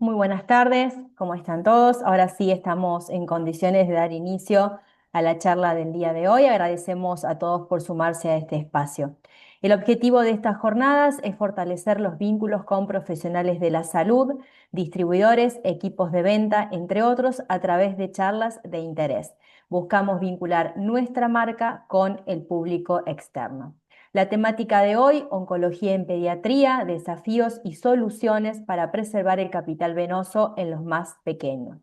Muy buenas tardes, ¿cómo están todos? Ahora sí estamos en condiciones de dar inicio a la charla del día de hoy. Agradecemos a todos por sumarse a este espacio. El objetivo de estas jornadas es fortalecer los vínculos con profesionales de la salud, distribuidores, equipos de venta, entre otros, a través de charlas de interés. Buscamos vincular nuestra marca con el público externo. La temática de hoy, oncología en pediatría, desafíos y soluciones para preservar el capital venoso en los más pequeños.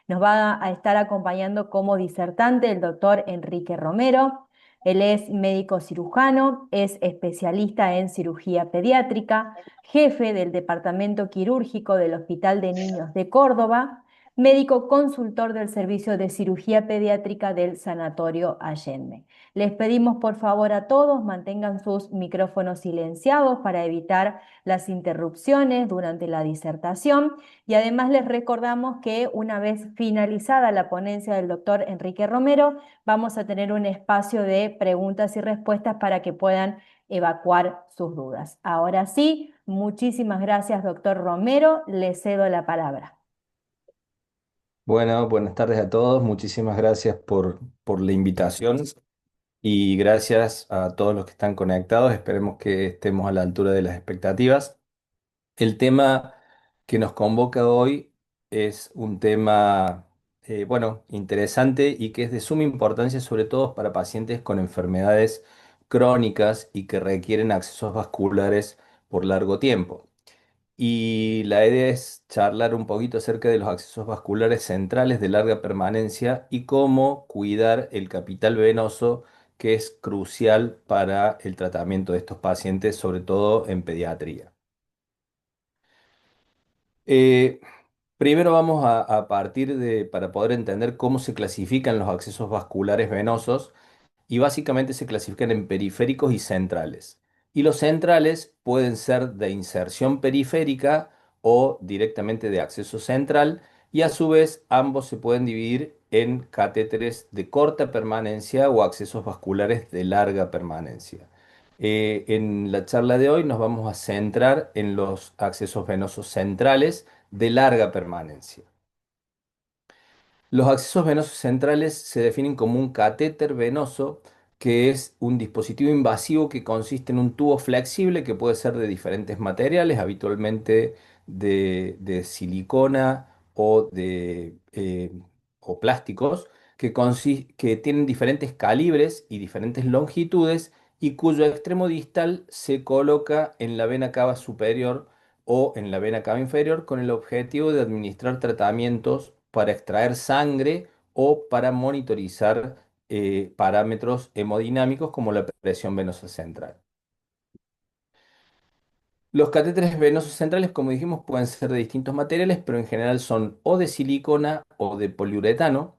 Nos va a estar acompañando como disertante el doctor Enrique Romero. Él es médico cirujano, es especialista en cirugía pediátrica, jefe del Departamento Quirúrgico del Hospital de Niños de Córdoba, médico consultor del Servicio de Cirugía Pediátrica del Sanatorio Allende. Les pedimos por favor a todos mantengan sus micrófonos silenciados para evitar las interrupciones durante la disertación y además les recordamos que una vez finalizada la ponencia del doctor Enrique Romero, vamos a tener un espacio de preguntas y respuestas para que puedan evacuar sus dudas. Ahora sí, muchísimas gracias, doctor Romero. Le cedo la palabra. Bueno, buenas tardes a todos. Muchísimas gracias por la invitación y gracias a todos los que están conectados. Esperemos que estemos a la altura de las expectativas. El tema que nos convoca hoy es un tema, bueno, interesante y que es de suma importancia, sobre todo para pacientes con enfermedades crónicas y que requieren accesos vasculares por largo tiempo. Y la idea es charlar un poquito acerca de los accesos vasculares centrales de larga permanencia y cómo cuidar el capital venoso, que es crucial para el tratamiento de estos pacientes, sobre todo en pediatría. Eh, Primero vamos a partir de, para poder entender cómo se clasifican los accesos vasculares venosos, y básicamente se clasifican en periféricos y centrales. Y los centrales pueden ser de inserción periférica o directamente de acceso central, y a su vez ambos se pueden dividir en catéteres de corta permanencia o accesos vasculares de larga permanencia. En la charla de hoy nos vamos a centrar en los accesos venosos centrales de larga permanencia. Los accesos venosos centrales se definen como un catéter venoso, que es un dispositivo invasivo que consiste en un tubo flexible que puede ser de diferentes materiales, habitualmente de silicona o plásticos, que tienen diferentes calibres y diferentes longitudes, y cuyo extremo distal se coloca en la vena cava superior o en la vena cava inferior, con el objetivo de administrar tratamientos para extraer sangre o para monitorizar parámetros hemodinámicos como la presión venosa central. Los catéteres venosos centrales, como dijimos, pueden ser de distintos materiales, pero en general son o de silicona o de poliuretano.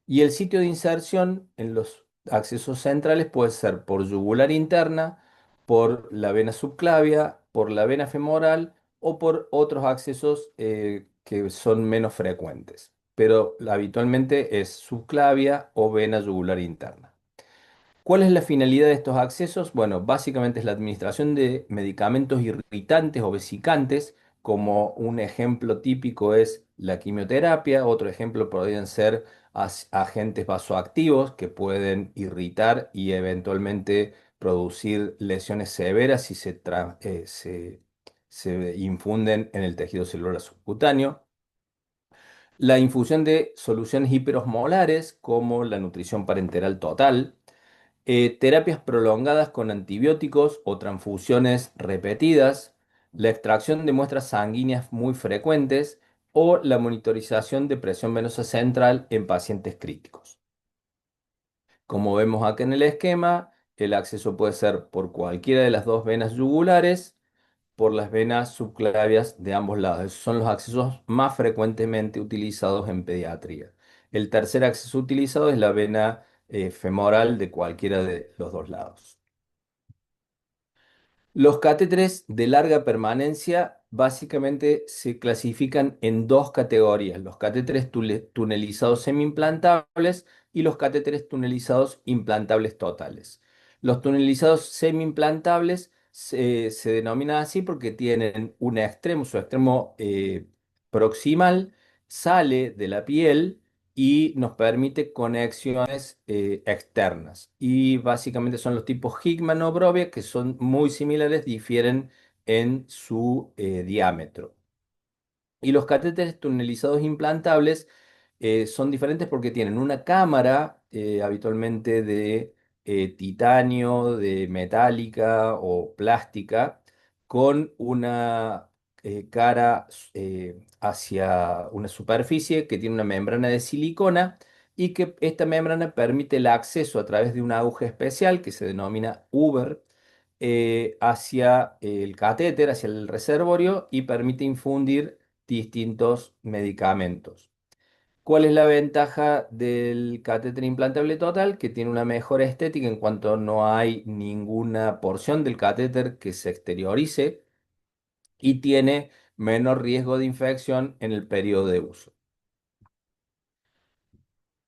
Y el sitio de inserción en los accesos centrales puede ser por yugular interna, por la vena subclavia, por la vena femoral o por otros accesos que son menos frecuentes. Pero habitualmente es subclavia o vena yugular interna. ¿Cuál es la finalidad de estos accesos? Bueno, básicamente es la administración de medicamentos irritantes o vesicantes, como un ejemplo típico es la quimioterapia. Otro ejemplo podrían ser agentes vasoactivos que pueden irritar y eventualmente producir lesiones severas si se infunden en el tejido celular subcutáneo. La infusión de soluciones hiperosmolares, como la nutrición parenteral total. Terapias prolongadas con antibióticos o transfusiones repetidas, la extracción de muestras sanguíneas muy frecuentes o la monitorización de presión venosa central en pacientes críticos. Como vemos acá en el esquema, el acceso puede ser por cualquiera de las dos venas yugulares, por las venas subclavias de ambos lados. Esos son los accesos más frecuentemente utilizados en pediatría. El tercer acceso utilizado es la vena femoral de cualquiera de los dos lados. Los catéteres de larga permanencia básicamente se clasifican en dos categorías: los catéteres tunelizados semiimplantables y los catéteres tunelizados implantables totales. Los tunelizados semiimplantables se denominan así porque tienen un extremo, su extremo proximal sale de la piel y nos permite conexiones externas. Y básicamente son los tipos Hickman o Brovia, que son muy similares, difieren en su diámetro. Y los catéteres tunelizados implantables son diferentes porque tienen una cámara habitualmente de titanio, de metálica o plástica, con una cara hacia una superficie que tiene una membrana de silicona y que esta membrana permite el acceso a través de una aguja especial que se denomina Uber hacia el catéter, hacia el reservorio y permite infundir distintos medicamentos. ¿Cuál es la ventaja del catéter implantable total? Que tiene una mejor estética en cuanto no hay ninguna porción del catéter que se exteriorice y tiene menor riesgo de infección en el periodo de uso.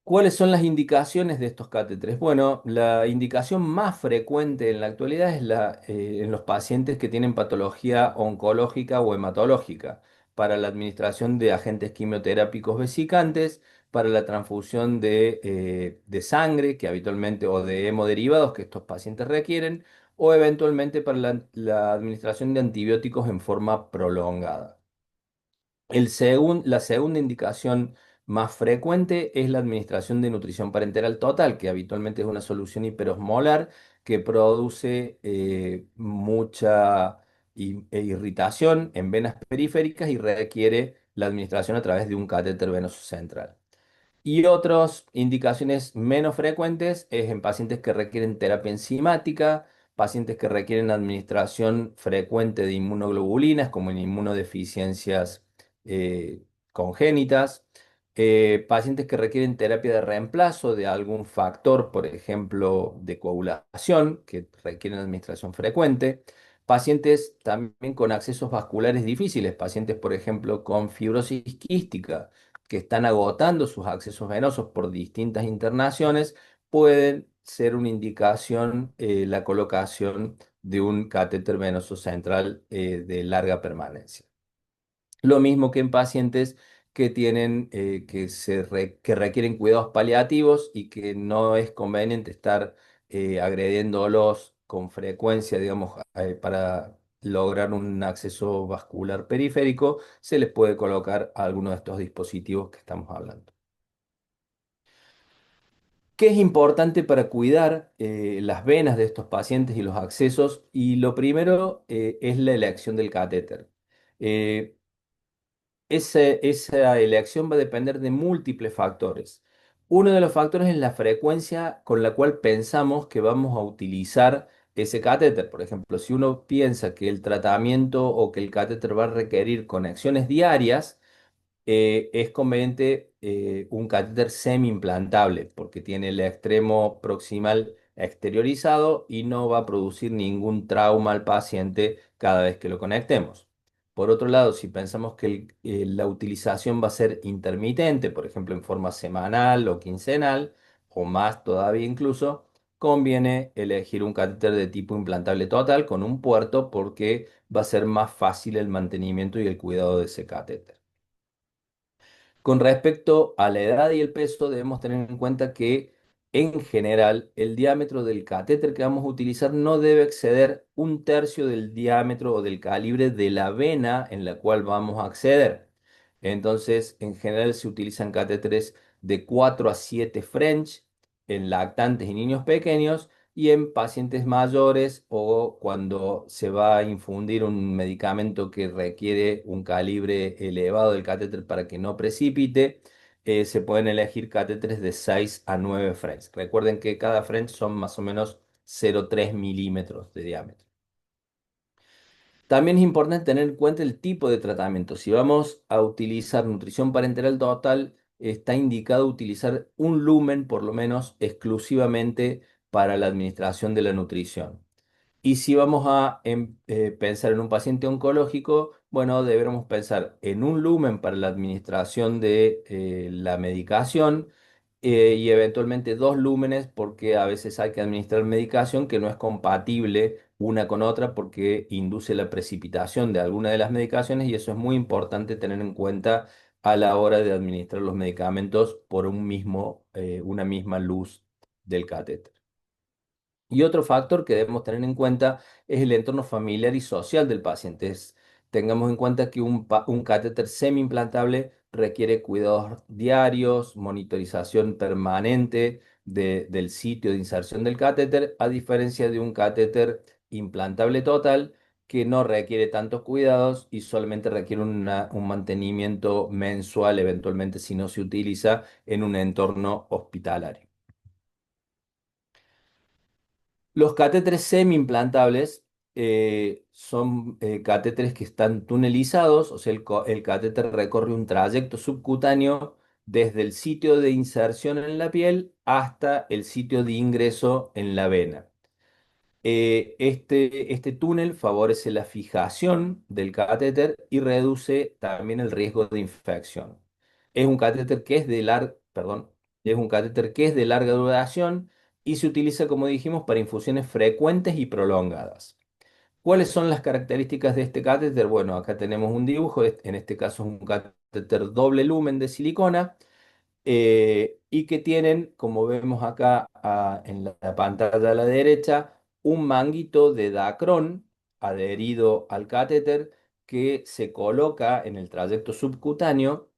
¿Cuáles son las indicaciones de estos catéteres? Bueno, la indicación más frecuente en la actualidad es en los pacientes que tienen patología oncológica o hematológica para la administración de agentes quimioterápicos vesicantes, para la transfusión de sangre, que habitualmente, o de hemoderivados que estos pacientes requieren, o eventualmente para la administración de antibióticos en forma prolongada. La segunda indicación más frecuente es la administración de nutrición parenteral total, que habitualmente es una solución hiperosmolar que produce mucha irritación en venas periféricas y requiere la administración a través de un catéter venoso central. Y otras indicaciones menos frecuentes es en pacientes que requieren terapia enzimática, pacientes que requieren administración frecuente de inmunoglobulinas, como en inmunodeficiencias congénitas, pacientes que requieren terapia de reemplazo de algún factor, por ejemplo, de coagulación, que requieren administración frecuente, pacientes también con accesos vasculares difíciles, pacientes, por ejemplo, con fibrosis quística que están agotando sus accesos venosos por distintas internaciones, pueden ser una indicación la colocación de un catéter venoso central de larga permanencia. Lo mismo que en pacientes que tienen, que requieren cuidados paliativos y que no es conveniente estar agrediéndolos con frecuencia, digamos, para lograr un acceso vascular periférico, se les puede colocar alguno de estos dispositivos que estamos hablando. ¿Qué es importante para cuidar las venas de estos pacientes y los accesos? Y lo primero es la elección del catéter. Eh, esa elección va a depender de múltiples factores. Uno de los factores es la frecuencia con la cual pensamos que vamos a utilizar ese catéter. Por ejemplo, si uno piensa que el tratamiento o que el catéter va a requerir conexiones diarias, es conveniente un catéter semi-implantable porque tiene el extremo proximal exteriorizado y no va a producir ningún trauma al paciente cada vez que lo conectemos. Por otro lado, si pensamos que la utilización va a ser intermitente, por ejemplo en forma semanal o quincenal, o más todavía incluso, conviene elegir un catéter de tipo implantable total con un puerto porque va a ser más fácil el mantenimiento y el cuidado de ese catéter. Con respecto a la edad y el peso, debemos tener en cuenta que en general el diámetro del catéter que vamos a utilizar no debe exceder un tercio del diámetro o del calibre de la vena en la cual vamos a acceder. Entonces, en general se utilizan catéteres de 4 a 7 French en lactantes y niños pequeños y en pacientes mayores o cuando se va a infundir un medicamento que requiere un calibre elevado del catéter para que no precipite, se pueden elegir catéteres de 6 a 9 French. Recuerden que cada French son más o menos 0,3 milímetros de diámetro. También es importante tener en cuenta el tipo de tratamiento. Si vamos a utilizar nutrición parenteral total, está indicado utilizar un lumen por lo menos exclusivamente para la administración de la nutrición. Y si vamos a pensar en un paciente oncológico, bueno, deberemos pensar en un lumen para la administración de la medicación y eventualmente dos lúmenes porque a veces hay que administrar medicación que no es compatible una con otra porque induce la precipitación de alguna de las medicaciones y eso es muy importante tener en cuenta a la hora de administrar los medicamentos por una misma luz del catéter. Y otro factor que debemos tener en cuenta es el entorno familiar y social del paciente. Tengamos en cuenta que un catéter semi-implantable requiere cuidados diarios, monitorización permanente del sitio de inserción del catéter, a diferencia de un catéter implantable total que no requiere tantos cuidados y solamente requiere un mantenimiento mensual, eventualmente si no se utiliza en un entorno hospitalario. Los catéteres semi-implantables son catéteres que están tunelizados, o sea, el catéter recorre un trayecto subcutáneo desde el sitio de inserción en la piel hasta el sitio de ingreso en la vena. Este túnel favorece la fijación del catéter y reduce también el riesgo de infección. Es un catéter que es perdón, es un catéter que es de larga duración y se utiliza, como dijimos, para infusiones frecuentes y prolongadas. ¿Cuáles son las características de este catéter? Bueno, acá tenemos un dibujo, en este caso es un catéter doble lumen de silicona y que tienen, como vemos acá en la pantalla a la derecha, un manguito de dacrón adherido al catéter que se coloca en el trayecto subcutáneo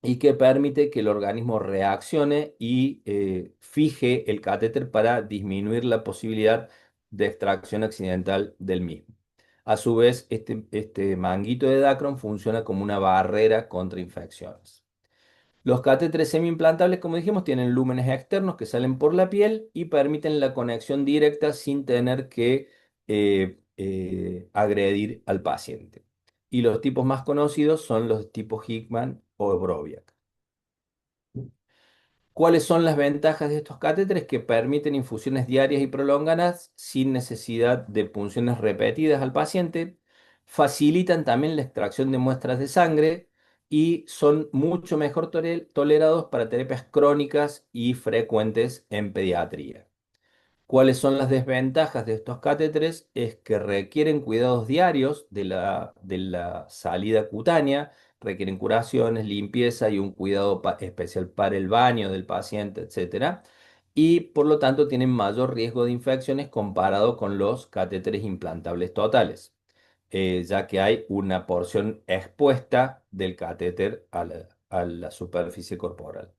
y que permite que el organismo reaccione y fije el catéter para disminuir la posibilidad de extracción accidental del mismo. A su vez, este manguito de dacrón funciona como una barrera contra infecciones. Los catéteres semi-implantables, como dijimos, tienen lúmenes externos que salen por la piel y permiten la conexión directa sin tener que agredir al paciente. Y los tipos más conocidos son los tipos Hickman o Broviac. ¿Cuáles son las ventajas de estos catéteres? Que permiten infusiones diarias y prolongadas sin necesidad de punciones repetidas al paciente, facilitan también la extracción de muestras de sangre y son mucho mejor tolerados para terapias crónicas y frecuentes en pediatría. ¿Cuáles son las desventajas de estos catéteres? Es que requieren cuidados diarios de la salida cutánea, requieren curaciones, limpieza y un cuidado especial para el baño del paciente, etcétera. Y por lo tanto tienen mayor riesgo de infecciones comparado con los catéteres implantables totales, ya que hay una porción expuesta del catéter a la superficie corporal.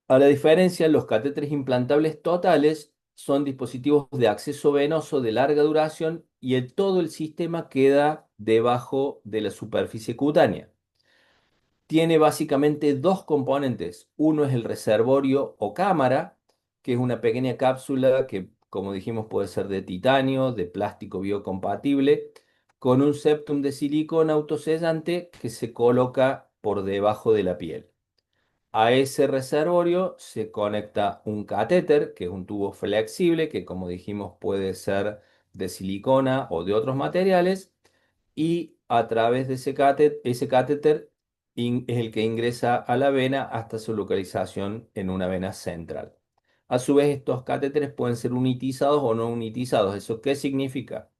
A la diferencia, los catéteres implantables totales son dispositivos de acceso venoso de larga duración y todo el sistema queda debajo de la superficie cutánea. Tiene básicamente dos componentes. Uno es el reservorio o cámara, que es una pequeña cápsula que, como dijimos, puede ser de titanio, de plástico biocompatible, con un septum de silicona autosellante que se coloca por debajo de la piel. A ese reservorio se conecta un catéter, que es un tubo flexible, que como dijimos puede ser de silicona o de otros materiales, y a través de ese catéter es el que ingresa a la vena hasta su localización en una vena central. A su vez, estos catéteres pueden ser unitizados o no unitizados. ¿Eso qué significa?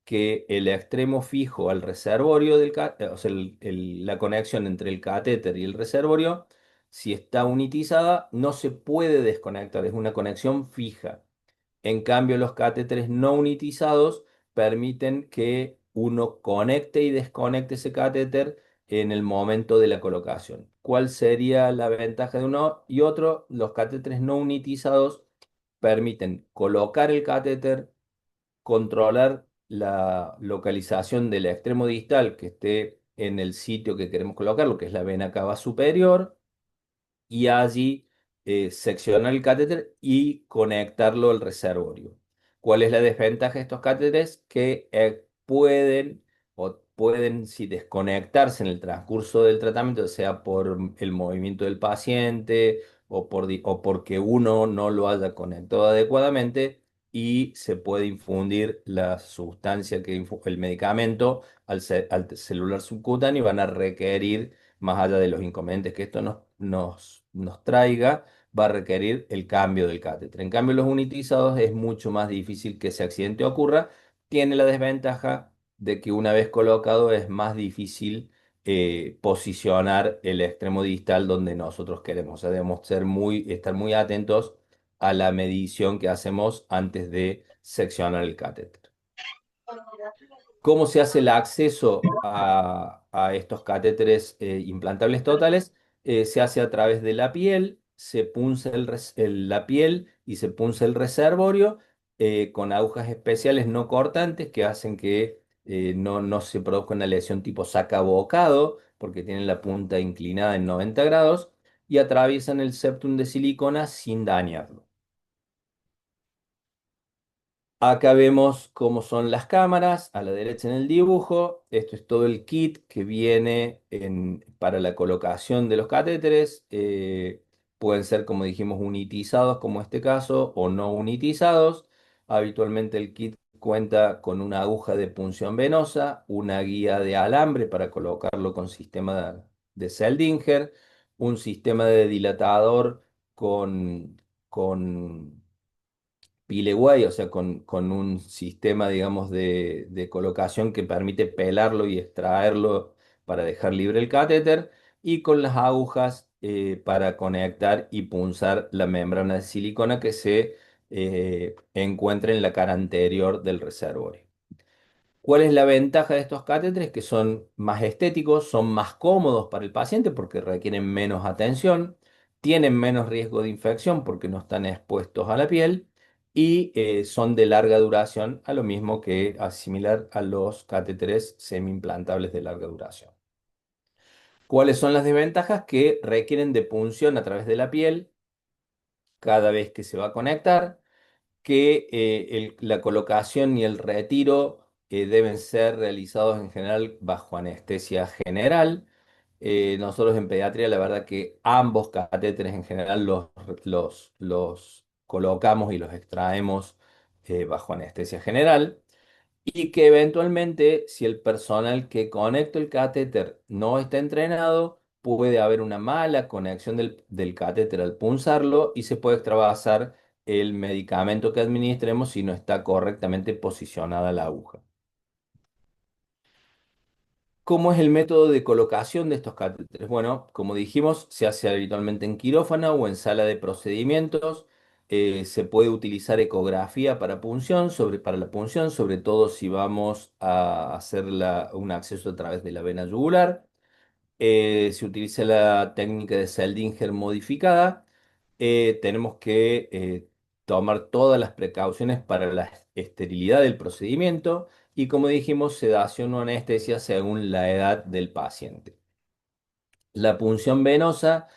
Que el extremo fijo al reservorio o sea, la conexión entre el catéter y el reservorio, si está unitizada, no se puede desconectar, es una conexión fija. En cambio, los catéteres no unitizados permiten que uno conecte y desconecte ese catéter en el momento de la colocación. ¿Cuál sería la ventaja de uno y otro? Los catéteres no unitizados permiten colocar el catéter, controlar la localización del extremo distal que esté en el sitio que queremos colocarlo, que es la vena cava superior, y allí seccionar el catéter y conectarlo al reservorio. ¿Cuál es la desventaja de estos catéteres? Que pueden si desconectarse en el transcurso del tratamiento, sea por el movimiento del paciente o porque uno no lo haya conectado adecuadamente y se puede infundir la sustancia el medicamento al celular subcutáneo y van a requerir más allá de los inconvenientes que esto nos traiga, va a requerir el cambio del catéter. En cambio, los unitizados es mucho más difícil que ese accidente ocurra. Tiene la desventaja de que una vez colocado es más difícil posicionar el extremo distal donde nosotros queremos. O sea, debemos estar muy atentos a la medición que hacemos antes de seccionar el catéter. ¿Cómo se hace el acceso a estos catéteres implantables totales? Se hace a través de la piel, se punza la piel y se punza el reservorio con agujas especiales no cortantes que hacen que no se produzca una lesión tipo sacabocado, porque tienen la punta inclinada en 90 grados, y atraviesan el septum de silicona sin dañarlo. Acá vemos cómo son las cámaras, a la derecha en el dibujo. Esto es todo el kit que viene para la colocación de los catéteres. Pueden ser, como dijimos, unitizados, como este caso, o no unitizados. Habitualmente el kit cuenta con una aguja de punción venosa, una guía de alambre para colocarlo con sistema de Seldinger, un sistema de dilatador con Pileway, o sea, con un sistema, digamos, de colocación que permite pelarlo y extraerlo para dejar libre el catéter, y con las agujas para conectar y punzar la membrana de silicona que se encuentra en la cara anterior del reservorio. ¿Cuál es la ventaja de estos catéteres? Que son más estéticos, son más cómodos para el paciente porque requieren menos atención, tienen menos riesgo de infección porque no están expuestos a la piel y son de larga duración, a lo mismo que similar a los catéteres semi-implantables de larga duración. ¿Cuáles son las desventajas? Que requieren de punción a través de la piel cada vez que se va a conectar, que la colocación y el retiro deben ser realizados en general bajo anestesia general. Nosotros en pediatría, la verdad que ambos catéteres en general los colocamos y los extraemos bajo anestesia general. Y que eventualmente, si el personal que conecta el catéter no está entrenado, puede haber una mala conexión del catéter al punzarlo y se puede extravasar el medicamento que administremos si no está correctamente posicionada la aguja. ¿Cómo es el método de colocación de estos catéteres? Bueno, como dijimos, se hace habitualmente en quirófano o en sala de procedimientos. Se puede utilizar ecografía para la punción, sobre todo si vamos a hacer un acceso a través de la vena yugular. Se utiliza la técnica de Seldinger modificada. Tenemos que tomar todas las precauciones para la esterilidad del procedimiento y, como dijimos, sedación o anestesia según la edad del paciente. La punción venosa,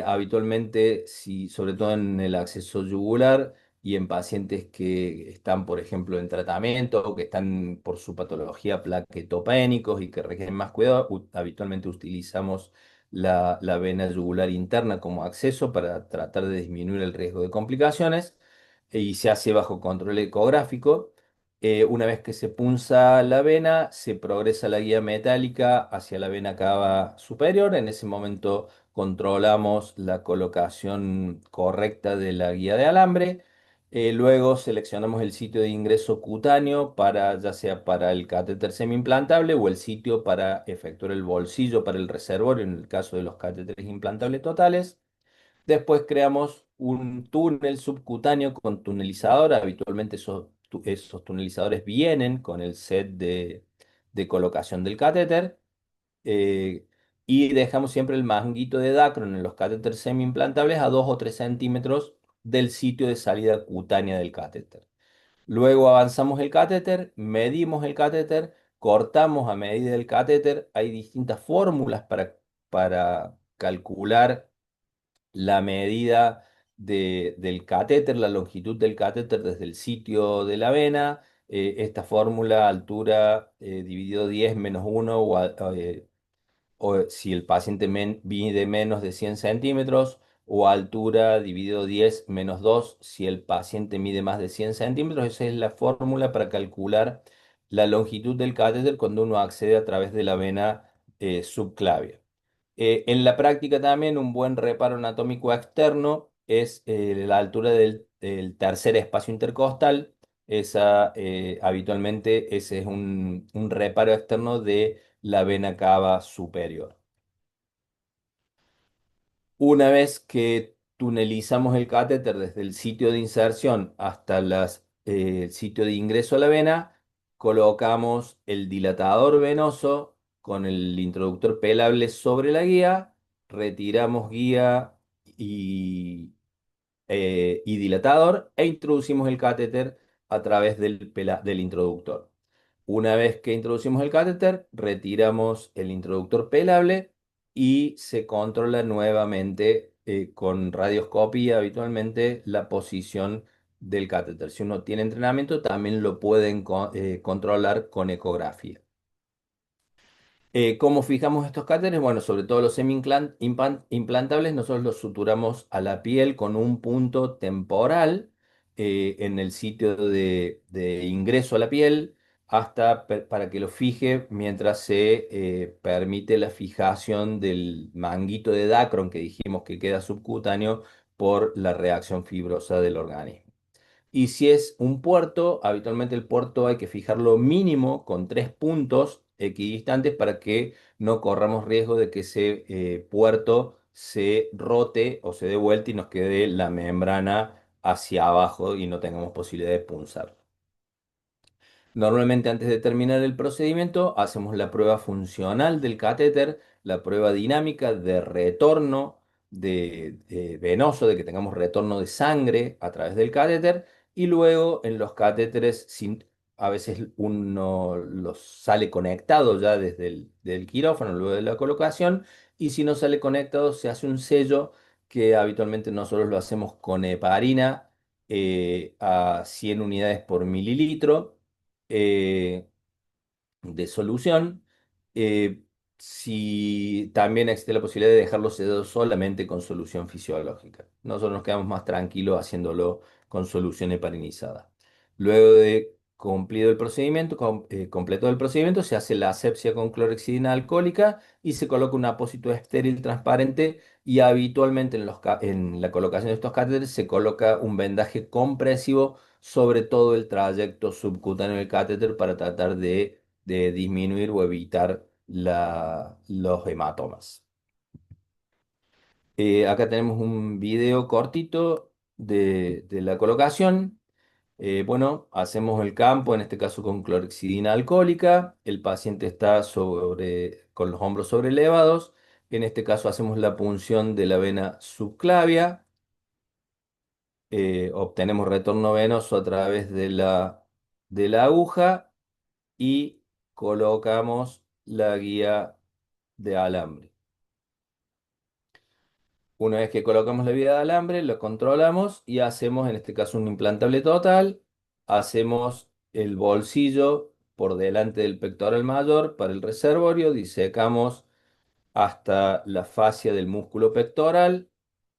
habitualmente, sobre todo en el acceso yugular y en pacientes que están, por ejemplo, en tratamiento o que están por su patología plaquetopénicos y que requieren más cuidado, habitualmente utilizamos la vena yugular interna como acceso para tratar de disminuir el riesgo de complicaciones y se hace bajo control ecográfico. Una vez que se punza la vena, se progresa la guía metálica hacia la vena cava superior. En ese momento controlamos la colocación correcta de la guía de alambre. Luego seleccionamos el sitio de ingreso cutáneo para, ya sea para el catéter semi-implantable o el sitio para efectuar el bolsillo para el reservorio en el caso de los catéteres implantables totales. Después creamos un túnel subcutáneo con tunelizador. Habitualmente esos tunelizadores vienen con el set de colocación del catéter. eh, y dejamos siempre el manguito de Dacron en los catéteres semi-implantables a 2 o 3 centímetros del sitio de salida cutánea del catéter. Luego avanzamos el catéter, medimos el catéter, cortamos a medida del catéter. Hay distintas fórmulas para calcular la medida del catéter, la longitud del catéter desde el sitio de la vena. Esta fórmula, altura dividido 10 menos 1, o si el paciente mide menos de 100 centímetros, o altura dividido 10 menos 2 si el paciente mide más de 100 centímetros. Esa es la fórmula para calcular la longitud del catéter cuando uno accede a través de la vena subclavia. En la práctica también un buen reparo anatómico externo es la altura del tercer espacio intercostal. Habitualmente ese es un reparo externo de la vena cava superior. Una vez que tunelizamos el catéter desde el sitio de inserción hasta el sitio de ingreso a la vena, colocamos el dilatador venoso con el introductor pelable sobre la guía, retiramos guía y, y dilatador e introducimos el catéter a través del introductor. Una vez que introducimos el catéter, retiramos el introductor pelable y se controla nuevamente con radioscopía habitualmente la posición del catéter. Si uno tiene entrenamiento, también lo pueden controlar con ecografía. ¿Cómo fijamos estos cáteres? Bueno, sobre todo los semi-implantables, nosotros los suturamos a la piel con un punto temporal en el sitio de ingreso a la piel para que lo fije mientras se permite la fijación del manguito de Dacron que dijimos que queda subcutáneo por la reacción fibrosa del organismo. Y si es un puerto, habitualmente el puerto hay que fijarlo mínimo con 3 puntos equidistantes para que no corramos riesgo de que ese puerto se rote o se dé vuelta y nos quede la membrana hacia abajo y no tengamos posibilidad de punzar. Normalmente antes de terminar el procedimiento hacemos la prueba funcional del catéter, la prueba dinámica de retorno venoso, de que tengamos retorno de sangre a través del catéter y luego en los catéteres a veces uno los sale conectado ya desde del quirófano luego de la colocación y si no sale conectado se hace un sello que habitualmente nosotros lo hacemos con heparina a 100 unidades por mililitro eh, de solución. eh, si también existe la posibilidad de dejarlo sedado solamente con solución fisiológica. Nosotros nos quedamos más tranquilos haciéndolo con solución heparinizada. Luego de cumplido el procedimiento, completado el procedimiento, se hace la asepsia con clorexidina alcohólica y se coloca un apósito estéril transparente y habitualmente en la colocación de estos catéteres se coloca un vendaje compresivo sobre todo el trayecto subcutáneo del catéter para tratar de disminuir o evitar los hematomas. Acá tenemos un video cortito de la colocación. Bueno, hacemos el campo, en este caso con clorexidina alcohólica. El paciente está con los hombros sobrelevados. En este caso hacemos la punción de la vena subclavia. Obtenemos retorno venoso a través de la aguja y colocamos la guía de alambre. Una vez que colocamos la guía de alambre, lo controlamos y hacemos, en este caso, un implantable total. Hacemos el bolsillo por delante del pectoral mayor para el reservorio, disecamos hasta la fascia del músculo pectoral.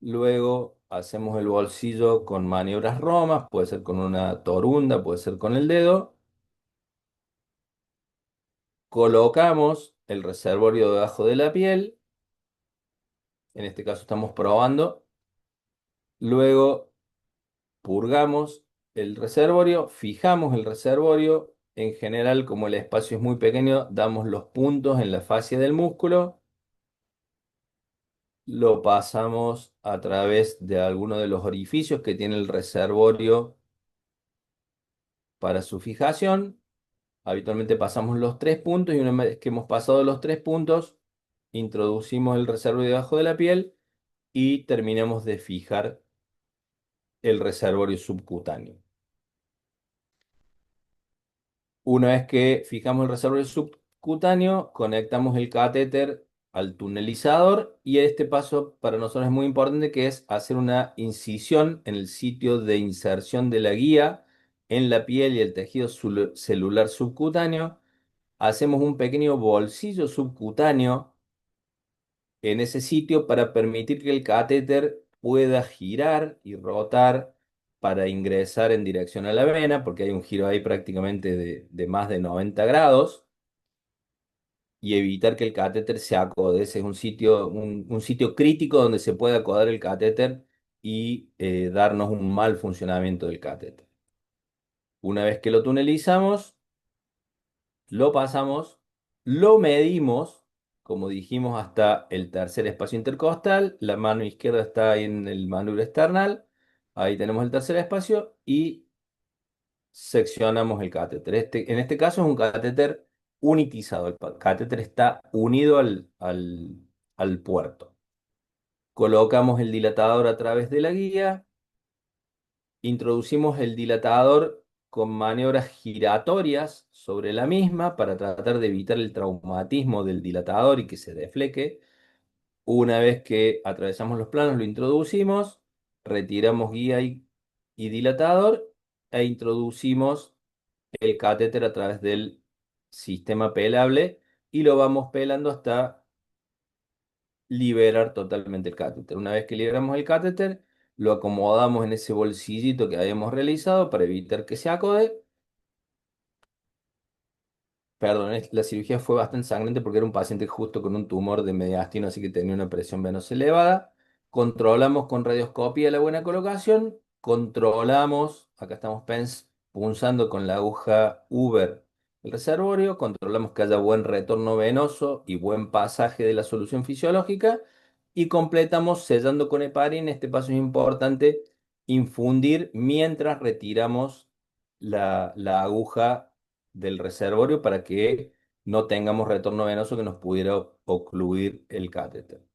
Luego hacemos el bolsillo con maniobras romas, puede ser con una torunda, puede ser con el dedo. Colocamos el reservorio debajo de la piel. En este caso estamos probando. Luego purgamos el reservorio, fijamos el reservorio. En general, como el espacio es muy pequeño, damos los puntos en la fascia del músculo. Lo pasamos a través de alguno de los orificios que tiene el reservorio para su fijación. Habitualmente pasamos los 3 puntos y una vez que hemos pasado los 3 puntos, introducimos el reservorio debajo de la piel y terminamos de fijar el reservorio subcutáneo. Una vez que fijamos el reservorio subcutáneo, conectamos el catéter al tunelizador y este paso para nosotros es muy importante que es hacer una incisión en el sitio de inserción de la guía en la piel y el tejido celular subcutáneo. Hacemos un pequeño bolsillo subcutáneo en ese sitio para permitir que el catéter pueda girar y rotar para ingresar en dirección a la vena, porque hay un giro ahí prácticamente de más de 90 grados, y evitar que el catéter se acode. Ese es un sitio crítico donde se puede acodar el catéter y darnos un mal funcionamiento del catéter. Una vez que lo tunelizamos, lo pasamos, lo medimos, como dijimos, hasta el tercer espacio intercostal. La mano izquierda está ahí en el manubrio external. Ahí tenemos el tercer espacio y seccionamos el catéter. En este caso es un catéter unitizado. El catéter está unido al puerto. Colocamos el dilatador a través de la guía. Introducimos el dilatador con maniobras giratorias sobre la misma para tratar de evitar el traumatismo del dilatador y que se defleque. Una vez que atravesamos los planos, lo introducimos, retiramos guía y dilatador e introducimos el catéter a través del sistema pelable y lo vamos pelando hasta liberar totalmente el catéter. Una vez que liberamos el catéter, lo acomodamos en ese bolsillito que habíamos realizado para evitar que se acode. Perdón, la cirugía fue bastante sangrante porque era un paciente justo con un tumor de mediastino, así que tenía una presión venosa elevada. Controlamos con radioscopía la buena colocación. Controlamos, acá estamos punzando con la aguja Uber el reservorio. Controlamos que haya buen retorno venoso y buen pasaje de la solución fisiológica. Y completamos sellando con heparin. Este paso es importante, infundir mientras retiramos la aguja del reservorio para que no tengamos retorno venoso que nos pudiera ocluir el catéter.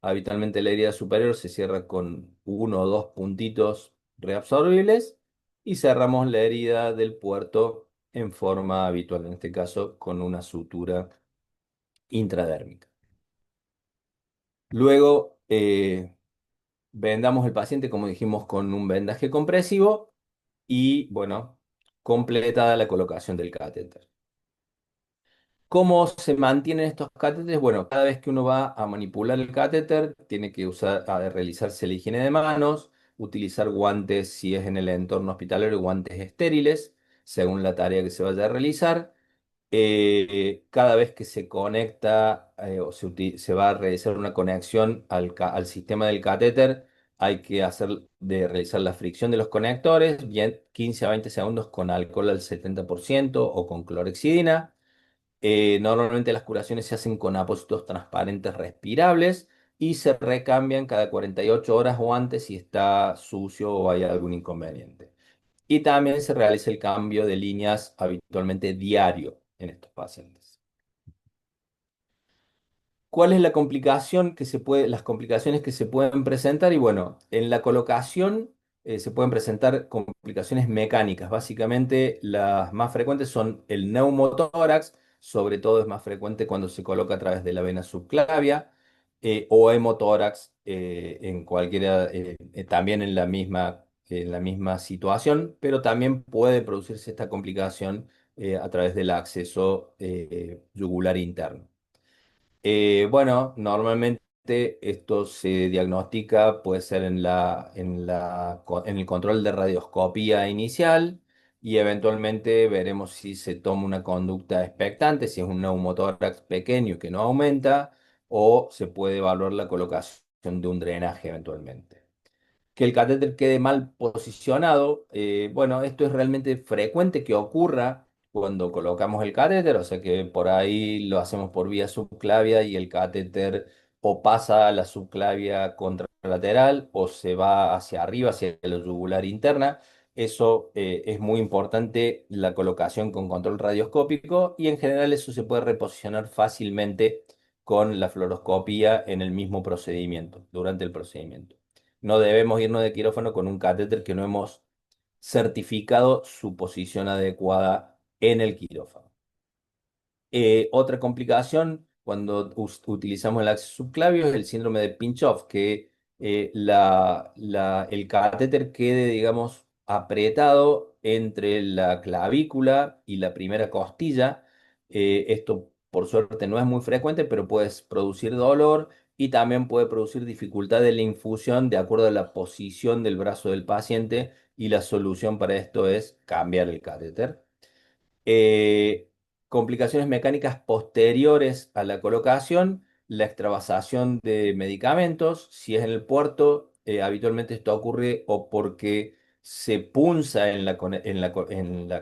Habitualmente la herida superior se cierra con uno o dos puntitos reabsorbibles y cerramos la herida del puerto en forma habitual, en este caso con una sutura intradérmica. Luego vendamos el paciente, como dijimos, con un vendaje compresivo y, bueno, completada la colocación del catéter. ¿Cómo se mantienen estos catéteres? Bueno, cada vez que uno va a manipular el catéter, tiene que realizarse la higiene de manos, utilizar guantes si es en el entorno hospitalario, guantes estériles, según la tarea que se vaya a realizar. Cada vez que se conecta se va a realizar una conexión al sistema del catéter, hay que realizar la fricción de los conectores, bien 15 a 20 segundos con alcohol al 70% o con clorexidina. Normalmente las curaciones se hacen con apósitos transparentes respirables y se recambian cada 48 horas o antes si está sucio o hay algún inconveniente. Y también se realiza el cambio de líneas habitualmente diario en estos pacientes. ¿Cuál es la complicación las complicaciones que se pueden presentar? Y bueno, en la colocación se pueden presentar complicaciones mecánicas. Básicamente, las más frecuentes son el neumotórax, sobre todo es más frecuente cuando se coloca a través de la vena subclavia, o hemotórax, también en la misma situación, pero también puede producirse esta complicación a través del acceso yugular interno. Bueno, normalmente esto se diagnostica, puede ser en el control de radioscopía inicial y eventualmente veremos si se toma una conducta expectante, si es un neumotórax pequeño que no aumenta o se puede evaluar la colocación de un drenaje eventualmente. Que el catéter quede mal posicionado. Bueno, esto es realmente frecuente que ocurra cuando colocamos el catéter, o sea que por ahí lo hacemos por vía subclavia y el catéter o pasa a la subclavia contralateral o se va hacia arriba, hacia la yugular interna. Eso es muy importante, la colocación con control radioscópico y en general eso se puede reposicionar fácilmente con la fluoroscopía en el mismo procedimiento, durante el procedimiento. No debemos irnos de quirófano con un catéter que no hemos certificado su posición adecuada en el quirófano. Otra complicación cuando utilizamos el acceso subclavio es el síndrome de Pinch-Off, que el catéter quede, digamos, apretado entre la clavícula y la primera costilla. Esto, por suerte, no es muy frecuente, pero puede producir dolor y también puede producir dificultad de la infusión de acuerdo a la posición del brazo del paciente y la solución para esto es cambiar el catéter. Eh, Complicaciones mecánicas posteriores a la colocación, la extravasación de medicamentos, si es en el puerto, habitualmente esto ocurre o porque se punza en la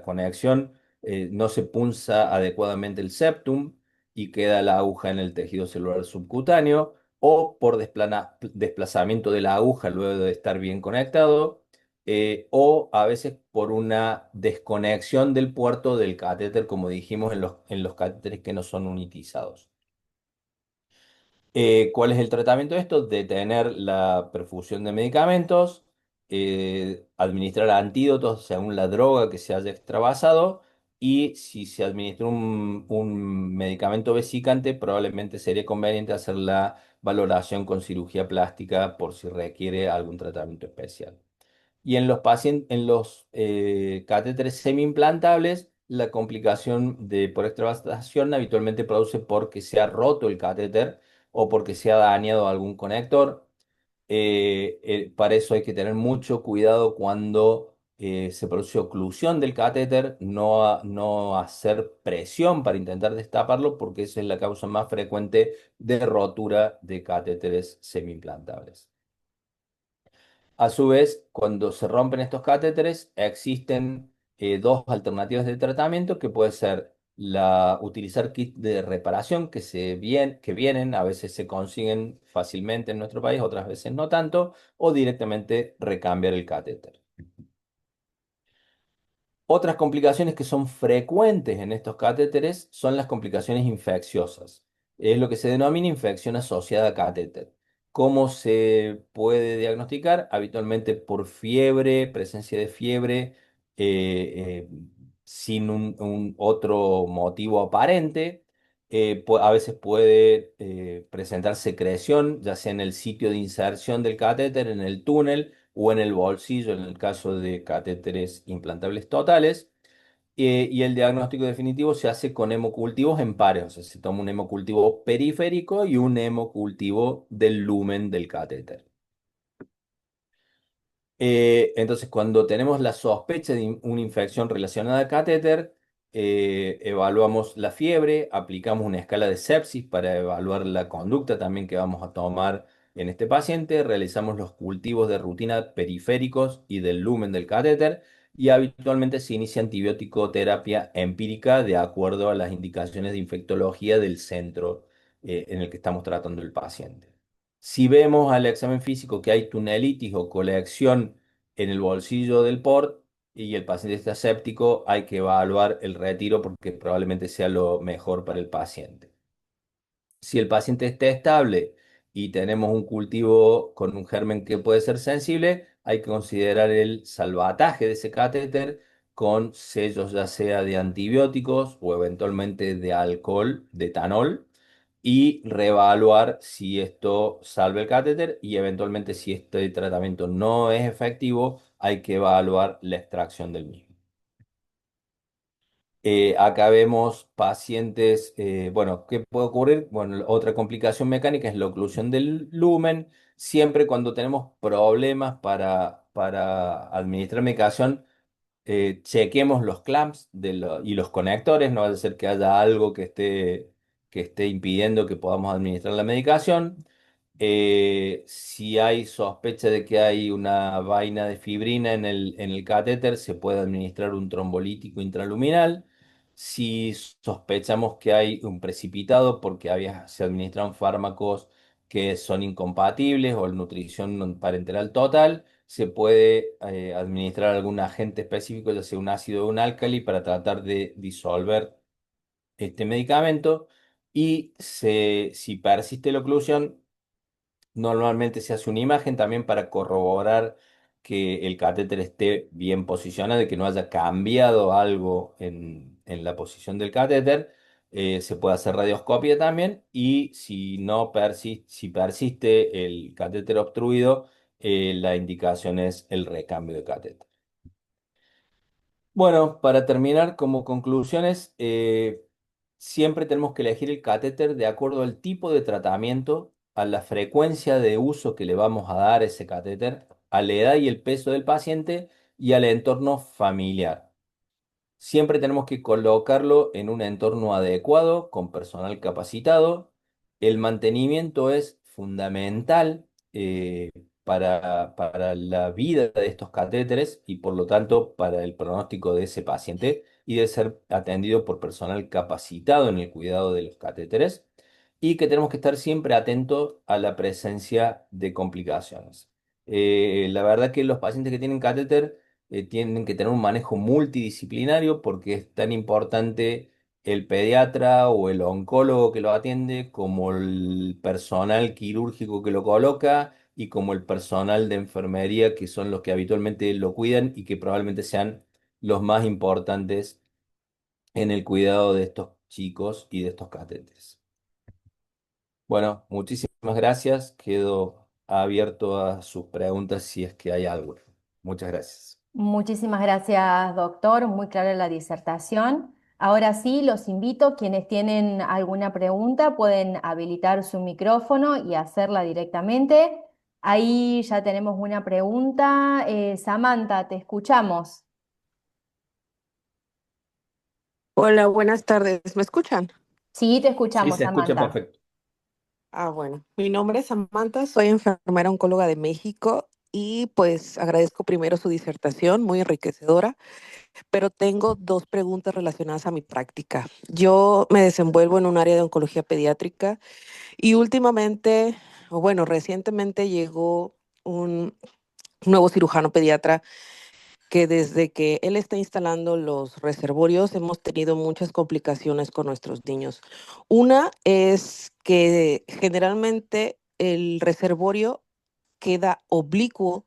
conexión, no se punza adecuadamente el septum y queda la aguja en el tejido celular subcutáneo, o por desplazamiento de la aguja luego de estar bien conectado, o a veces por una desconexión del puerto del catéter, como dijimos en los catéteres que no son unitizados. ¿Cuál es el tratamiento de esto? Detener la perfusión de medicamentos, administrar antídotos según la droga que se haya extravasado, y si se administra un medicamento vesicante, probablemente sería conveniente hacer la valoración con cirugía plástica por si requiere algún tratamiento especial. Y en los pacientes, en los catéteres semi-implantables, la complicación por extravasación habitualmente produce porque se ha roto el catéter o porque se ha dañado algún conector. Para eso hay que tener mucho cuidado cuando se produce oclusión del catéter, no hacer presión para intentar destaparlo, porque esa es la causa más frecuente de rotura de catéteres semi-implantables. A su vez, cuando se rompen estos catéteres, existen dos alternativas de tratamiento que puede ser utilizar kits de reparación que vienen, a veces se consiguen fácilmente en nuestro país, otras veces no tanto, o directamente recambiar el catéter. Otras complicaciones que son frecuentes en estos catéteres son las complicaciones infecciosas. Es lo que se denomina infección asociada a catéter. ¿Cómo se puede diagnosticar? Habitualmente por fiebre, presencia de fiebre, eh, sin un otro motivo aparente. A veces puede presentar secreción, ya sea en el sitio de inserción del catéter, en el túnel o en el bolsillo, en el caso de catéteres implantables totales. Y el diagnóstico definitivo se hace con hemocultivos en pares, o sea, se toma un hemocultivo periférico y un hemocultivo del lumen del catéter. Entonces, cuando tenemos la sospecha de una infección relacionada al catéter, evaluamos la fiebre, aplicamos una escala de sepsis para evaluar la conducta también que vamos a tomar en este paciente, realizamos los cultivos de rutina periféricos y del lumen del catéter, y habitualmente se inicia antibiótico terapia empírica de acuerdo a las indicaciones de infectología del centro en el que estamos tratando el paciente. Si vemos al examen físico que hay tunelitis o colección en el bolsillo del port y el paciente está séptico, hay que evaluar el retiro porque probablemente sea lo mejor para el paciente. Si el paciente está estable y tenemos un cultivo con un germen que puede ser sensible, hay que considerar el salvataje de ese catéter con sellos ya sea de antibióticos o eventualmente de alcohol, de etanol, y reevaluar si esto salva el catéter, y eventualmente si este tratamiento no es efectivo, hay que evaluar la extracción del mismo. Acá vemos pacientes, bueno, ¿qué puede ocurrir? Bueno, otra complicación mecánica es la oclusión del lumen. Siempre cuando tenemos problemas para administrar medicación, chequemos los clamps y los conectores, no vaya a ser que haya algo que esté impidiendo que podamos administrar la medicación. Si hay sospecha de que hay una vaina de fibrina en el catéter, se puede administrar un trombolítico intraluminal. Si sospechamos que hay un precipitado porque se administran fármacos que son incompatibles o la nutrición parenteral total, se puede administrar algún agente específico, ya sea un ácido o un álcali, para tratar de disolver este medicamento. Y si persiste la oclusión, normalmente se hace una imagen también para corroborar que el catéter esté bien posicionado y que no haya cambiado algo en la posición del catéter. Se puede hacer radioscopia también, y si persiste el catéter obstruido, la indicación es el recambio de catéter. Bueno, para terminar, como conclusiones, siempre tenemos que elegir el catéter de acuerdo al tipo de tratamiento, a la frecuencia de uso que le vamos a dar a ese catéter, a la edad y el peso del paciente y al entorno familiar. Siempre tenemos que colocarlo en un entorno adecuado, con personal capacitado. El mantenimiento es fundamental para la vida de estos catéteres y por lo tanto para el pronóstico de ese paciente y debe ser atendido por personal capacitado en el cuidado de los catéteres y que tenemos que estar siempre atentos a la presencia de complicaciones. La verdad que los pacientes que tienen catéter tienen que tener un manejo multidisciplinario porque es tan importante el pediatra o el oncólogo que lo atiende, como el personal quirúrgico que lo coloca y como el personal de enfermería, que son los que habitualmente lo cuidan y que probablemente sean los más importantes en el cuidado de estos chicos y de estos catéteres. Bueno, muchísimas gracias. Quedo abierto a sus preguntas si es que hay algo. Muchas gracias. Muchísimas gracias, doctor. Muy clara la disertación. Ahora sí, los invito, quienes tienen alguna pregunta, pueden habilitar su micrófono y hacerla directamente. Ahí ya tenemos una pregunta. Samantha, te escuchamos. Hola, buenas tardes. ¿Me escuchan? Sí, te Sí, escuchamos, se escucha Samantha. perfecto. Bueno, mi nombre es Samantha, soy enfermera oncóloga de México y pues agradezco primero su disertación, muy enriquecedora, pero tengo dos preguntas relacionadas a mi práctica. Yo me desenvuelvo en un área de oncología pediátrica y últimamente, o bueno, recientemente llegó un nuevo cirujano pediatra que desde que él está instalando los reservorios hemos tenido muchas complicaciones con nuestros niños. Una es que generalmente el reservorio queda oblicuo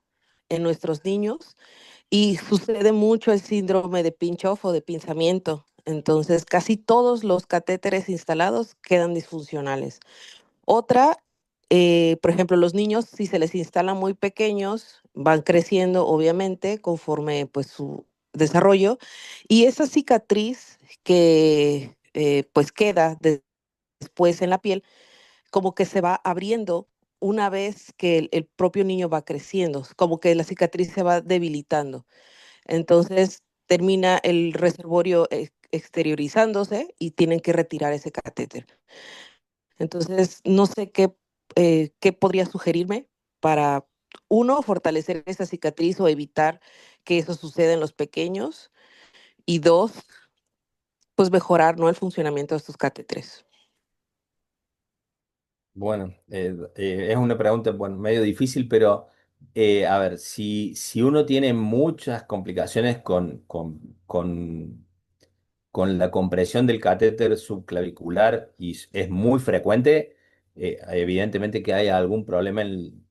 en nuestros niños y sucede mucho el síndrome de pinch-off o de pinzamiento. Entonces, casi todos los catéteres instalados quedan disfuncionales. Otra, por ejemplo, los niños, si se les instala muy pequeños, van creciendo, obviamente, conforme pues su desarrollo, y esa cicatriz que pues queda después en la piel, como que se va abriendo una vez que el propio niño va creciendo, como que la cicatriz se va debilitando. Entonces termina el reservorio exteriorizándose y tienen que retirar ese catéter. Entonces, no sé qué podría sugerirme para, uno, fortalecer esa cicatriz o evitar que eso suceda en los pequeños. Y dos, pues mejorar, ¿no?, el funcionamiento de estos catéteres. Bueno, es una pregunta, bueno, medio difícil, pero a ver, si uno tiene muchas complicaciones con la compresión del catéter subclavicular y es muy frecuente, evidentemente que hay algún problema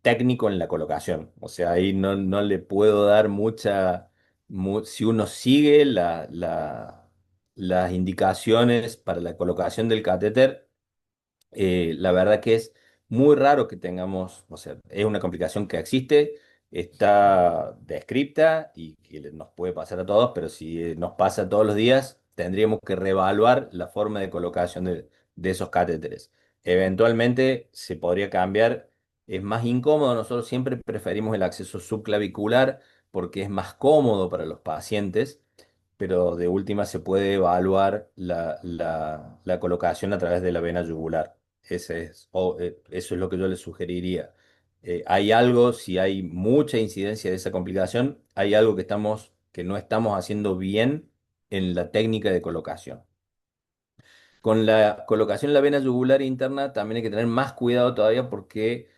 técnico en la colocación. O sea, ahí no le puedo dar si uno sigue las indicaciones para la colocación del catéter. La verdad que es muy raro que tengamos, o sea, es una complicación que existe, está descripta y que nos puede pasar a todos, pero si nos pasa todos los días, tendríamos que reevaluar la forma de colocación de esos catéteres. Eventualmente se podría cambiar, es más incómodo, nosotros siempre preferimos el acceso subclavicular porque es más cómodo para los pacientes, pero de última se puede evaluar la colocación a través de la vena yugular. Eso es lo que yo les sugeriría. Hay algo, si hay mucha incidencia de esa complicación, hay algo que no estamos haciendo bien en la técnica de colocación. Con la colocación en la vena yugular interna también hay que tener más cuidado todavía porque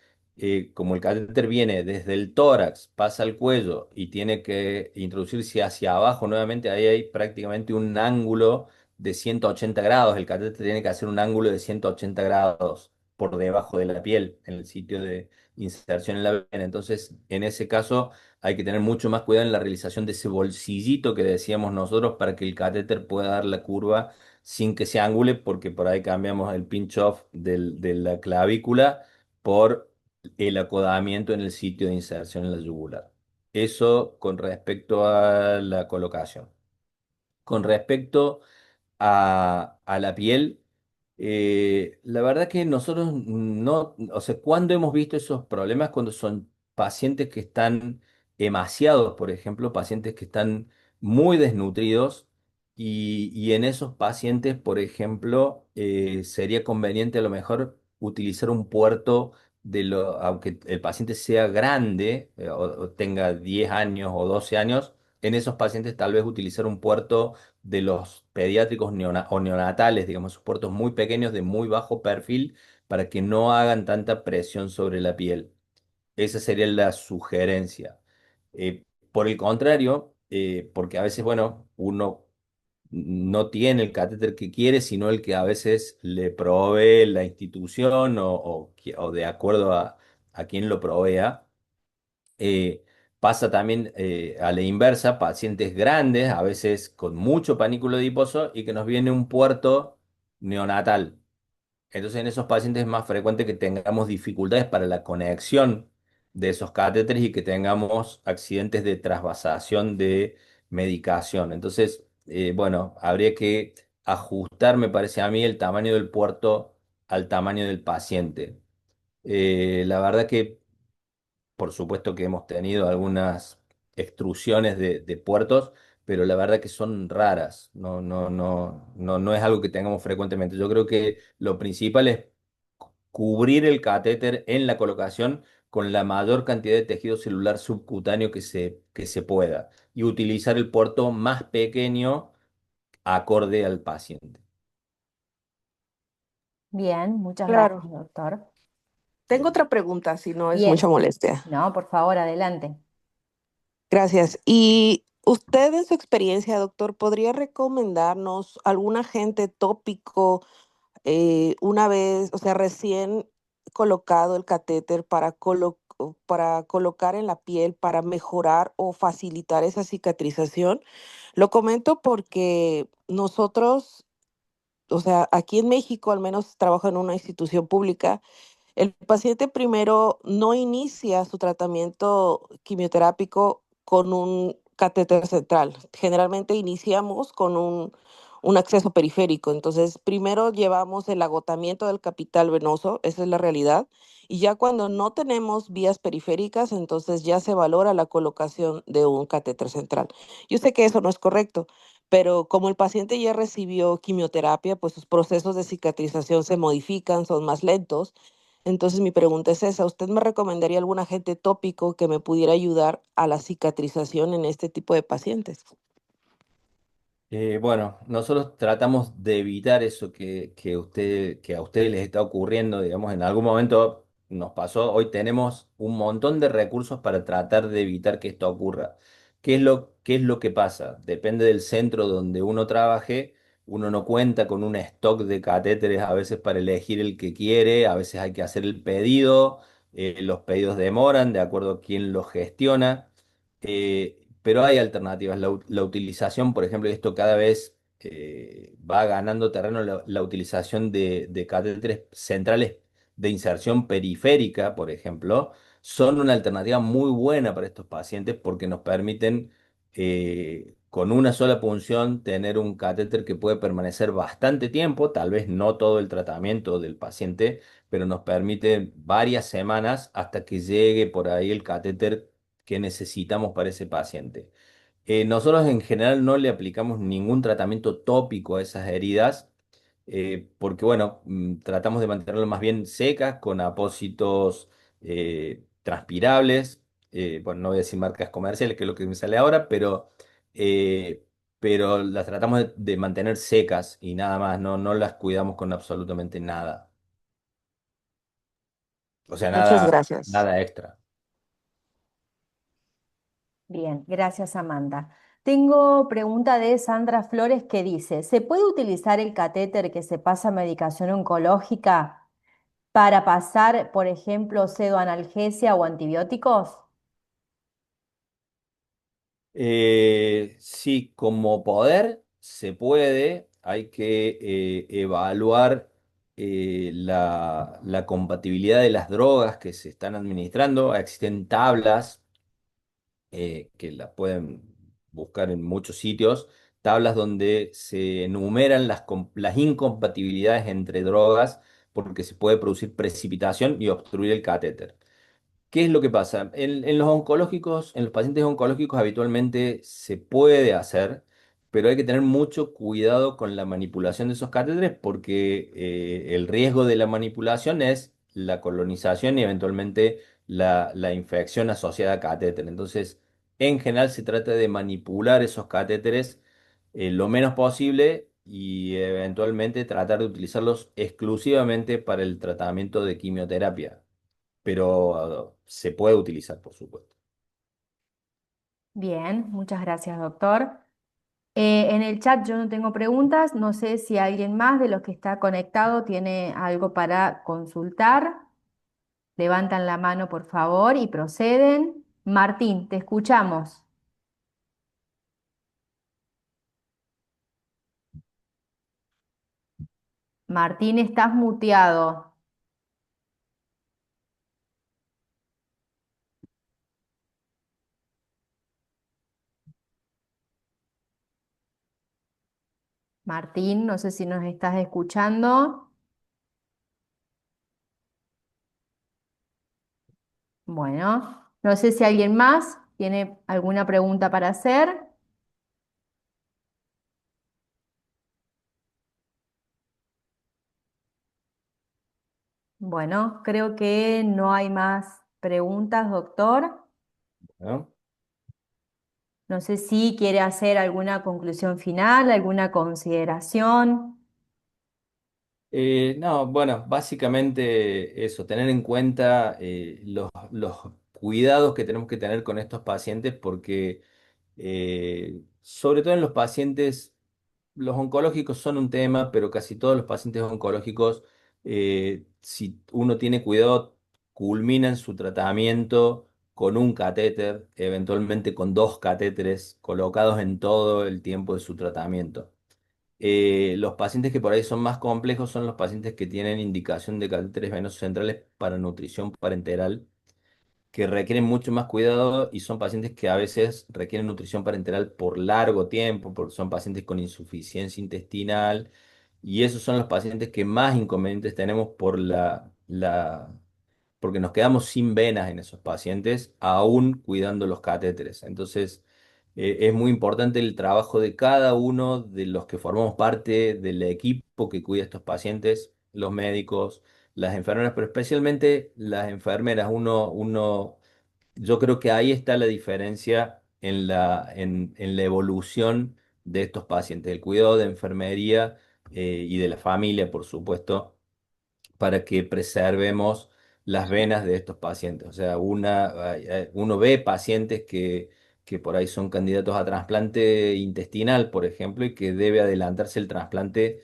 como el catéter viene desde el tórax, pasa al cuello y tiene que introducirse hacia abajo nuevamente, ahí hay prácticamente un ángulo de 180 grados. El catéter tiene que hacer un ángulo de 180 grados por debajo de la piel, en el sitio de inserción en la vena. Entonces, en ese caso, hay que tener mucho más cuidado en la realización de ese bolsillito que decíamos nosotros para que el catéter pueda dar la curva sin que se angule, porque por ahí cambiamos el pinch off de la clavícula por el acodamiento en el sitio de inserción en la yugular. Eso con respecto a la colocación. Con respecto a la piel, la verdad que nosotros no, o sea, cuando hemos visto esos problemas, cuando son pacientes que están emaciados, por ejemplo, pacientes que están muy desnutridos, y en esos pacientes, por ejemplo, sería conveniente a lo mejor utilizar un puerto aunque el paciente sea grande, o tenga 10 años o 12 años, en esos pacientes tal vez utilizar un puerto de los pediátricos o neonatales, digamos, puertos muy pequeños de muy bajo perfil para que no hagan tanta presión sobre la piel. Esa sería la sugerencia. Por el contrario, porque a veces, bueno, uno no tiene el catéter que quiere, sino el que a veces le provee la institución o de acuerdo a quien lo provea. Pasa también a la inversa, pacientes grandes, a veces con mucho panículo adiposo y que nos viene un puerto neonatal. Entonces, en esos pacientes es más frecuente que tengamos dificultades para la conexión de esos catéteres y que tengamos accidentes de trasvasación de medicación. Entonces, bueno, habría que ajustar, me parece a mí, el tamaño del puerto al tamaño del paciente. La verdad que por supuesto que hemos tenido algunas extrusiones de puertos, pero la verdad que son raras. No es algo que tengamos frecuentemente. Yo creo que lo principal es cubrir el catéter en la colocación con la mayor cantidad de tejido celular subcutáneo que se pueda y utilizar el puerto más pequeño acorde al paciente. Bien, muchas Claro. gracias, doctor. Tengo otra pregunta, si no es mucha Bien, molestia. no, por favor, adelante. Gracias. ¿Y usted en su experiencia, doctor, podría recomendarnos algún agente tópico una vez, o sea, recién colocado el catéter para colocar en la piel para mejorar o facilitar esa cicatrización? Lo comento porque nosotros, o sea, aquí en México, al menos trabajo en una institución pública. El paciente primero no inicia su tratamiento quimioterápico con un catéter central. Generalmente iniciamos con un acceso periférico. Entonces, primero llevamos el agotamiento del capital venoso, esa es la realidad. Y ya cuando no tenemos vías periféricas, entonces ya se valora la colocación de un catéter central. Yo sé que eso no es correcto, pero como el paciente ya recibió quimioterapia, pues sus procesos de cicatrización se modifican, son más lentos. Entonces mi pregunta es esa, ¿usted me recomendaría algún agente tópico que me pudiera ayudar a la cicatrización en este tipo de pacientes? Bueno, nosotros tratamos de evitar eso que a ustedes les está ocurriendo, digamos, en algún momento nos pasó, hoy tenemos un montón de recursos para tratar de evitar que esto ocurra. ¿Qué es lo que pasa? Depende del centro donde uno trabaje, uno no cuenta con un stock de catéteres a veces para elegir el que quiere, a veces hay que hacer el pedido, los pedidos demoran de acuerdo a quién los gestiona. Pero hay alternativas. La utilización, por ejemplo, y esto cada vez va ganando terreno, la utilización de catéteres centrales de inserción periférica, por ejemplo, son una alternativa muy buena para estos pacientes porque nos permiten, con una sola punción, tener un catéter que puede permanecer bastante tiempo, tal vez no todo el tratamiento del paciente, pero nos permite varias semanas hasta que llegue por ahí el catéter que necesitamos para ese paciente. Nosotros en general no le aplicamos ningún tratamiento tópico a esas heridas, porque bueno, tratamos de mantenerlas más bien secas con apósitos transpirables. Bueno, no voy a decir marcas comerciales, que es lo que me sale ahora, eh, pero las tratamos de mantener secas y nada más, no las cuidamos con absolutamente nada. O sea, Muchas nada, gracias. nada extra. Bien, gracias, Amanda. Tengo pregunta de Sandra Flores que dice, ¿se puede utilizar el catéter que se pasa medicación oncológica para pasar, por ejemplo, pseudoanalgesia o antibióticos? Sí, como poder se puede, hay que evaluar la compatibilidad de las drogas que se están administrando. Existen tablas que las pueden buscar en muchos sitios, tablas donde se enumeran las incompatibilidades entre drogas porque se puede producir precipitación y obstruir el catéter. ¿Qué es lo que pasa? En los oncológicos, en los pacientes oncológicos habitualmente se puede hacer, pero hay que tener mucho cuidado con la manipulación de esos catéteres porque el riesgo de la manipulación es la colonización y eventualmente la infección asociada a catéter. Entonces, en general se trata de manipular esos catéteres lo menos posible y eventualmente tratar de utilizarlos exclusivamente para el tratamiento de quimioterapia, pero se puede utilizar, por supuesto. Bien, muchas gracias, doctor. En el chat yo no tengo preguntas, no sé si alguien más de los que está conectado tiene algo para consultar. Levantan la mano, por favor, y proceden. Martín, te escuchamos. Martín, estás muteado. Martín, no sé si nos estás escuchando. Bueno, no sé si alguien más tiene alguna pregunta para hacer. Bueno, creo que no hay más preguntas, doctor. ¿No? No sé si quiere hacer alguna conclusión final, alguna consideración. No, bueno, básicamente eso, tener en cuenta los cuidados que tenemos que tener con estos pacientes porque sobre todo en los pacientes, los oncológicos son un tema, pero casi todos los pacientes oncológicos, si uno tiene cuidado, culminan su tratamiento con un catéter, eventualmente con dos catéteres colocados en todo el tiempo de su tratamiento. Los pacientes que por ahí son más complejos son los pacientes que tienen indicación de catéteres venosos centrales para nutrición parenteral, que requieren mucho más cuidado y son pacientes que a veces requieren nutrición parenteral por largo tiempo, porque son pacientes con insuficiencia intestinal y esos son los pacientes que más inconvenientes tenemos por porque nos quedamos sin venas en esos pacientes, aún cuidando los catéteres. Entonces, es muy importante el trabajo de cada uno de los que formamos parte del equipo que cuida a estos pacientes, los médicos, las enfermeras, pero especialmente las enfermeras. Yo creo que ahí está la diferencia en la evolución de estos pacientes, el cuidado de enfermería y de la familia, por supuesto, para que preservemos las venas de estos pacientes. O sea, uno ve pacientes que por ahí son candidatos a trasplante intestinal, por ejemplo, y que debe adelantarse el trasplante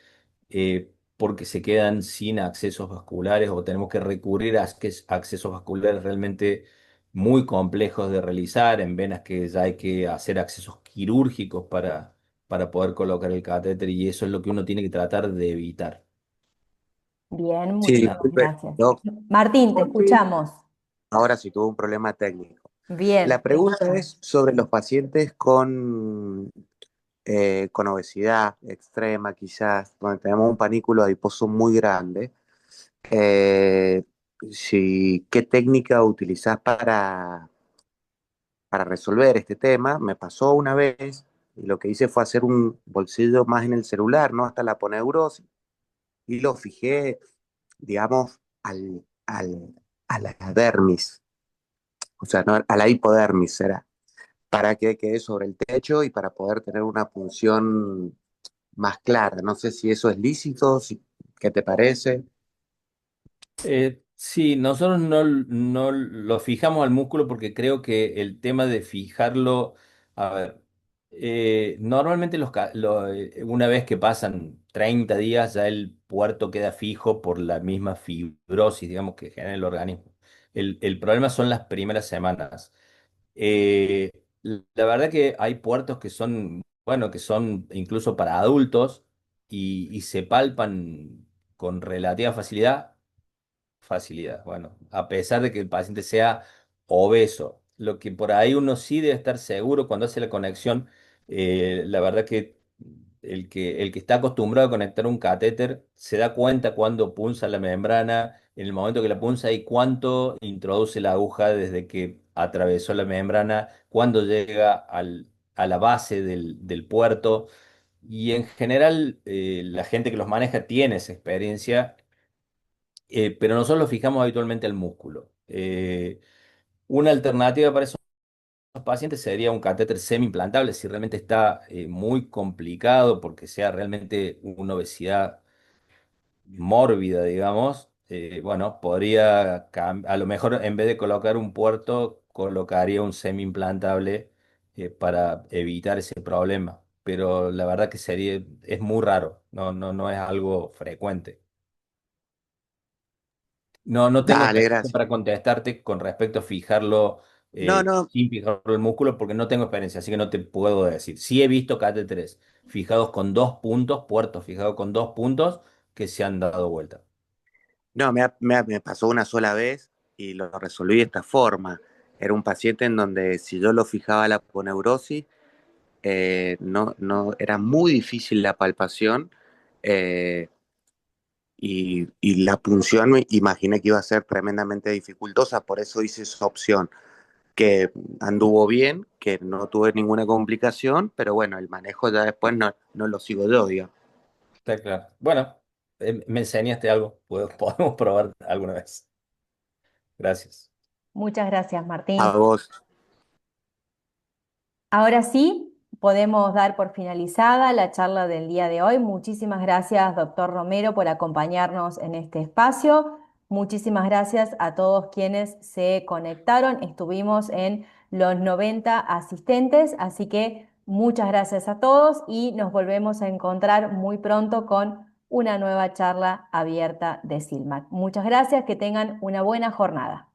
porque se quedan sin accesos vasculares o tenemos que recurrir a accesos vasculares realmente muy complejos de realizar en venas que ya hay que hacer accesos quirúrgicos para poder colocar el catéter y eso es lo que uno tiene que tratar de evitar. Bien, Sí, muchísimas disculpe, gracias. Doc. Martín, te escuchamos. Ahora sí tuvo un problema técnico. La Bien, te pregunta escuchamos. es sobre los pacientes con obesidad extrema, quizás, donde tenemos un panículo adiposo muy grande. Eh, ¿Qué técnica utilizás para resolver este tema? Me pasó una vez y lo que hice fue hacer un bolsillo más en el celular, ¿no? Hasta la aponeurosis y lo fijé, digamos, a la dermis, o sea, no, a la hipodermis será, para que quede sobre el techo y para poder tener una punción más clara. No sé si eso es lícito, ¿qué te parece? Sí, nosotros no lo fijamos al músculo porque creo que el tema de fijarlo, a ver, normalmente una vez que pasan 30 días ya el puerto queda fijo por la misma fibrosis, digamos, que genera el organismo. El problema son las primeras semanas. Eh, la verdad que hay puertos que son, bueno, que son incluso para adultos y se palpan con relativa facilidad. Bueno, a pesar de que el paciente sea obeso, lo que por ahí uno sí debe estar seguro cuando hace la conexión, la verdad que el que está acostumbrado a conectar un catéter se da cuenta cuando punza la membrana, en el momento que la punza y cuánto introduce la aguja desde que atravesó la membrana, cuando llega a la base del puerto. Y en general, la gente que los maneja tiene esa experiencia pero nosotros lo fijamos habitualmente al músculo. Una alternativa para esos pacientes sería un catéter semi-implantable si realmente está muy complicado porque sea realmente una obesidad mórbida, digamos. Bueno, podría, a lo mejor en vez de colocar un puerto, colocaría un semi-implantable para evitar ese problema. Pero la verdad que es muy raro, no es algo frecuente. No tengo Dale, experiencia gracias. para contestarte con respecto a fijarlo No, no, sin fijarlo el músculo porque no tengo experiencia, así que no te puedo decir. Sí he visto catéteres fijados con 2 puntos, puertos fijados con 2 puntos que se han dado vuelta. no, me pasó una sola vez y lo resolví de esta forma. Era un paciente en donde si yo lo fijaba la aponeurosis, no, era muy difícil la palpación eh, y la punción me imaginé que iba a ser tremendamente dificultosa, por eso hice esa opción, que anduvo bien, que no tuve ninguna complicación, pero bueno, el manejo ya después no lo sigo yo, digamos. Está claro. Bueno, me enseñaste algo, podemos probar alguna vez. Gracias. Muchas gracias, A Martín. vos. Ahora sí, podemos dar por finalizada la charla del día de hoy. Muchísimas gracias, doctor Romero, por acompañarnos en este espacio. Muchísimas gracias a todos quienes se conectaron. Estuvimos en los 90 asistentes, así que muchas gracias a todos y nos volvemos a encontrar muy pronto con una nueva charla abierta de Silmac. Muchas gracias, que tengan una buena jornada.